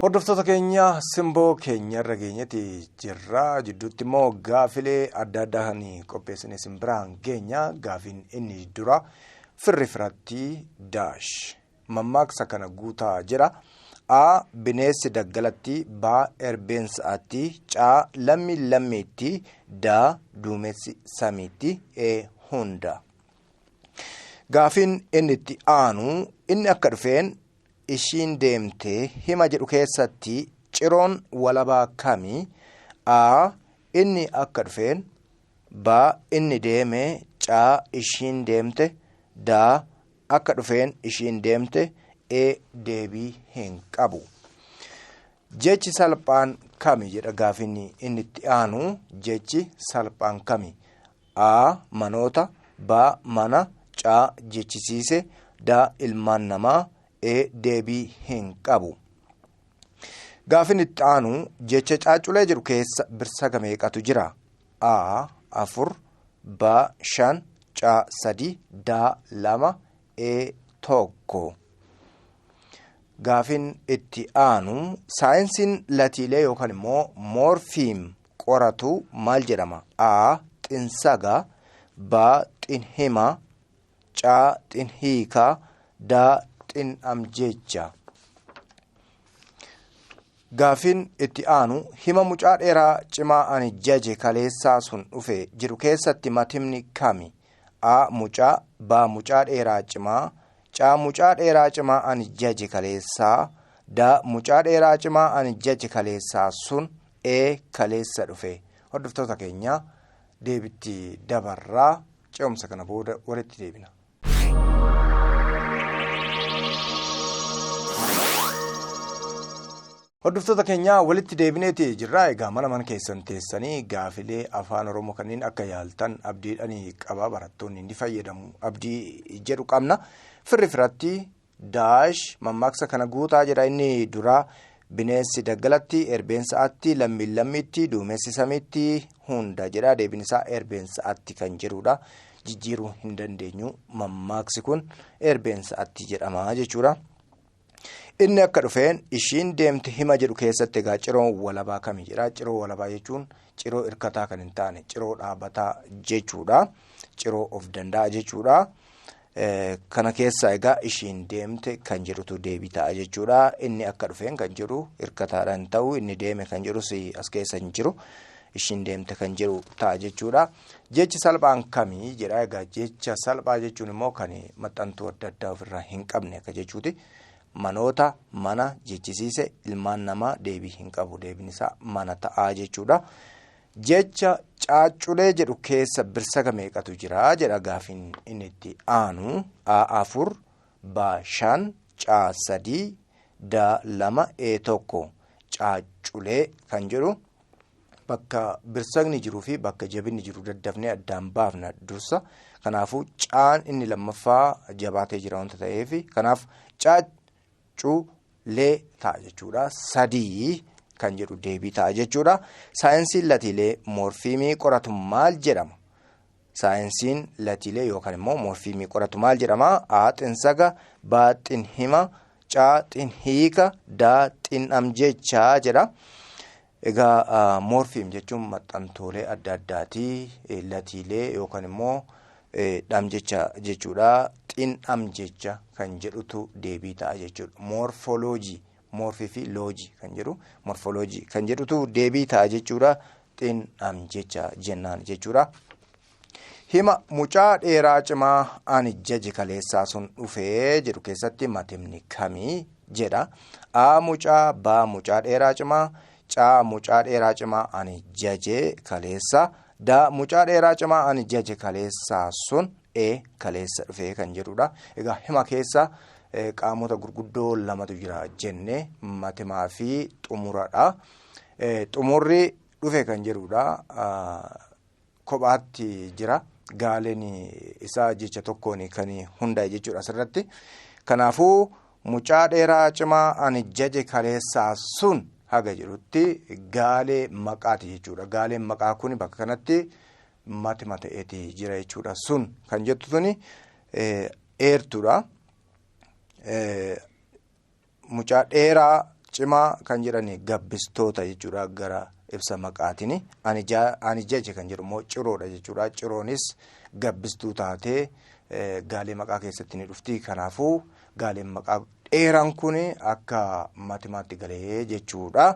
Hordoftoota keenya simboo keenya irra geenyetti jirra. Jidduutti immoo gaafilee adda addaa kan qopheessine simbiraan geenya. Gaafiin inni dura firri firatti daash mammaaksa kana guutaa jira. A. Bineensi daggalatti. B. Erbeensaatti. C. Lammi lammeetti. D. Duumessi samiitti. E. Hunda. Gaafiin inni itti aanu inni akka dhufeen ishiin deemtee hima jedhu keessatti ciroon walabaa kami? A. Inni akka dhufeen. B. Inni deeme. C. Ishiin deemte. D. Akka dhufeen ishiin deemte. E. Deebii hin qabu. Jechi salphaan kami jedha gaafiin inni itti aanu. Jechi salphaan kami? A. Manoota. B. Mana. C. Jechisiise. D. Ilmaan namaa. E. Deebii hin qabu. Gaafiin itti aanu jecha caaculee jedhu keessa birsaga meeqatu jira? A. 4. B. 5. C. 3. D. 2. E. 1. Gaafiin itti aanu saayinsiin latiilee yookaan immoo moorfiim qoratu maal jedhama? A. Xinsaga. B. Xinhima. C. Xinhiika. D. Xinamjecha. Gaafiin itti aanu hima mucaa dheeraa cimaa ani jaje kaleessaa sun dhufe jiru keessatti matimni kami? A. Mucaa. B. Mucaa dheeraa cimaa. C. Mucaa dheeraa cimaa ani jaje kaleessaa. D. Mucaa dheeraa cimaa ani jaje kaleessaa sun. E. Kaleessa dhufe. Hordoftoota keenya deebitti dabarraa ce'umsa kana booda walitti deebina. Hordoftoota keenya walitti deebineeti jirra. Egaa mana keessan teessanii gaafilee afaan Oromoo kanneen akka yaaltan abdiidhanii qaba. Barattoonni ni fayyadamu abdii jedhu qabna. Firri firatti daash mammaaksa kana guutaa jedha. Inni dura bineensi daggalatti, erbeensaatti, lammi lammiitti, duumessi samiitti, hunda jedha. Deebiin isaa erbeensaatti kan jedhudha. Jijjiiruu hin dandeenyu. Mammaaksi kun erbeensaatti jedhama jechuudha. Inni akka dhufeen ishiin deemte hima jedhu keessatti egaa ciroon walabaa kami jedha. Ciroo walabaa jechuun ciroo hirkataa kan hin taane, ciroo dhaabataa jechuudha. Ciroo of danda'a jechuudha. Kana keessaa egaa ishiin deemte kan jedhutu deebii ta'a jechuudha. Inni akka dhufeen kan jedhu hirkataadhaan ta'u, inni deeme kan jedhus as keessa hin jiru. Ishiin deemte kan jedhu ta'a jechuudha. Jechi salphaan kami jedha. Egaa jecha salphaa jechuun immoo kan maxxantuu adda addaa ofirraa hin qabne akka jechuuti. Manoota, mana jechisiise, ilmaan namaa deebii hin qabu. Deebiin isaa mana ta'aa jechuudha. Jecha caaculee jedhu keessa birsaga meeqatu jira jedha gaafiin inni itti aanu. A. 4. B. 5. C. 3. D. 2. E. 1. Caaculee kan jedhu bakka birsagni jiruu fi bakka jabinni jiru daddafnee addaan baafna dursa. Kanaafuu caan inni lammaffaa jabaatee jira wanta ta'eef kanaaf caaculee ta'a jechuudha. 3 kan jedhu deebii ta'a jechuudha. Saayinsiin latiilee moorfiimii qoratu maal jedhama? Saayinsiin latiilee yookaan immoo moorfiimii qoratu maal jedhama? A. Xinsaga. B. Xinhima. C. Xinhiika. D. Xinamjechaa jedha. Egaa moorfiim jechuun maxxantoolee adda addaati. Latiilee yookaan immoo dhamjecha jechuudha. Xinamjecha kan jedhutu deebii ta'a jechuudha. Moorfooloojii, moorfii fi loojii kan jedhu moorfooloojii kan jedhutu deebii ta'a jechuudha. Xinamjecha jennaan jechuudha. Hima mucaa dheeraa cimaa ani jaje kaleessaa sun dhufee jedhu keessatti matimni kami jedha. A. Mucaa. B. Mucaa dheeraa cimaa. C. Mucaa dheeraa cimaa ani jaje kaleessa. D. Mucaa dheeraa cimaa ani jaje kaleessaa sun. E. Kaleessa dhufee kan jedhudha. Egaa hima keessa qaamota gurguddoo lamatu jira jenne matimaa fi xumuradha. Xumurri dhufe kan jedhudha. Kophaatti jira. Gaaleen isaa jecha tokkoon kan hundaa'e jechuudha asirratti. Kanaafuu mucaa dheeraa cimaa ani jaje kaleessaa sun haga jedhutti gaalee maqaati jechuudha. Gaaleen maqaa kun bakka kanatti matima ta'eeti jira jechuudha. Sun kan jettu suni dheertuudha. Mucaa dheeraa cimaa kan jedhani gabbistoota jechuudha gara ibsa maqaatiin. Ani jaje kan jedhu immoo ciroodha jechuudha. Ciroonis gabbistuu taatee gaalee maqaa keessatti ni dhufti. Kanaafuu gaaleen maqaa dheeraan kun akka matimaatti galee jechuudha.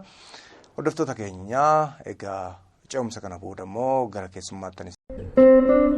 Hordoftoota keenya egaa ce'umsa kana booda immoo gara keessummaatti